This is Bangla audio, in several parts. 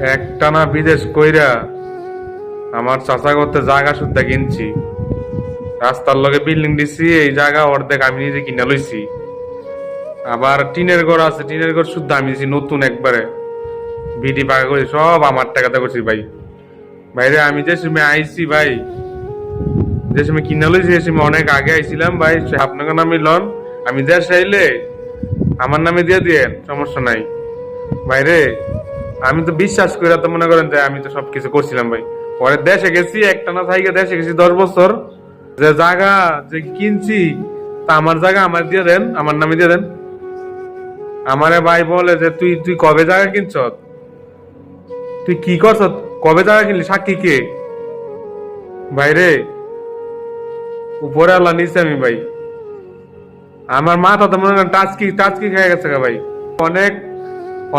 একটানা বিদেশ কইরা আমার চাচা করতে জায়গা সুদ্ধা কিনছি, রাস্তার লগে বিল্ডিং দিছি, এই জায়গা অর্ধেক আমি নিজে কিনা লইছি। আবার টিনের ঘর আছে, টিনের ঘর শুদ্ধ আমি দিছি নতুন একবারে, ভিডি পাকা করি, সব আমার টাকাতে করছি ভাই। ভাইরে আমি যে সময় আইছি ভাই, যে সময় কিনা লইছি সে সময় অনেক আগে আইছিলাম ভাই। আপনাকে নামে লন, আমি দেশ আইলে আমার নামে দিয়ে দিয়েন, সমস্যা নাই ভাইরে। আমি তো বিশ্বাস করে তো মনে করেন যে আমি তো সবকিছু করছিলাম ভাই। পরে দেশে গেছি, একটানা থাইকে দেশে গেছি 10 বছর, যে জায়গা যে কিনছি তা আমার জায়গা আমার দিয়ে দেন, আমার নামে দিয়ে দেন। আমারে ভাই বলে যে তুই তুই কবে জায়গা কিনছ, তুই কি করছ, কবে জায়গা কিনলি, সাক্ষী কে? ভাইরে উপরে আল্লাহ নিচে আমি ভাই। আমার মাথা তো মনে করেন টাচকি টাচকি খেয়ে গেছে গা ভাই। অনেক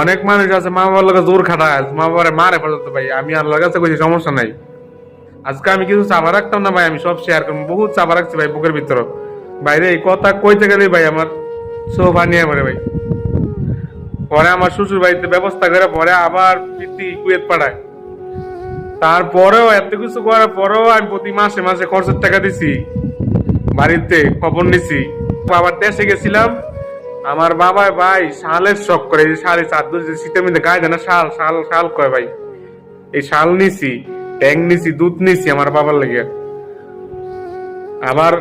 অনেক মানুষ আছে মা বাবার লোক জোর খাটায়, মা বাবার মারে পর্যন্ত ভাই। আমি আল্লাহর কাছে কইছি সমস্যা নাই, আজকে আমি কিছু চাপা রাখতাম না ভাই, আমি সব শেয়ার করবো। বহুত চাপা রাখছি ভাই বুকের ভিতর। বাইরে এই কথা কইতে গেলে ভাই আমার সোফা নিয়ে পড়ে ভাই। পরে আমার শ্বশুর বাড়িতে ব্যবস্থা করে পরে আবার পিতি কুয়েত পাঠায়। তারপরেও এত কিছু করার পরেও আমি প্রতি মাসে মাসে খরচের টাকা দিছি, বাড়িতে খবর নিছি। আবার দেশে গেছিলাম, আমার বাবা ভাই শালের শখ করে, এই শালে চাদর যে শীতের মধ্যে গায়ে দেয় না, শাল শাল শাল কয় ভাই। এই শাল নিছি, ট্যাং নিছি, দুধ নিছি আমার বাবার লেগে। আবার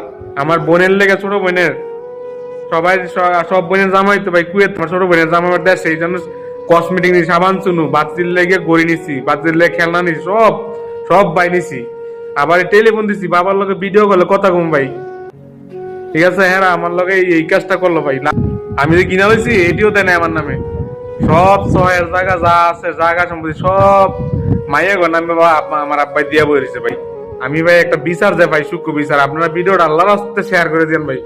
আমার বোনের লেগে, ছোট বোনের, সবাই সব বোনের জামাই তো ভাই কুয়েত, ছোট বোনের জামা আমার দেশে, এই জন্য কসমেটিক নিছি, সাবান চুনু, বাচ্চির লেগে গড়ি নিছি, বাচ্চির লেগে খেলনা নিছি, সব সব বাই নিছি। আবার টেলিফোন দিছি, বাবার লগে ভিডিও করলে কথা কম ভাই। ঠিক আছে, হ্যাঁ আমার লগে এই কাজটা করলো ভাই। আমি যে কিনা লইছি এটিও দেয় না আমার নামে। সব শহরের জায়গা যা আছে, জায়গা সম্পত্তি সব মাইয়া গো নামে আমার আব্বাই দিয়া বই রয়েছে ভাই। আমি ভাই একটা বিচার যে ভাই, সূক্ষ্ম বিচার, আপনারা ভিডিওটা আল্লাহর রাস্তায় শেয়ার করে দেন ভাই।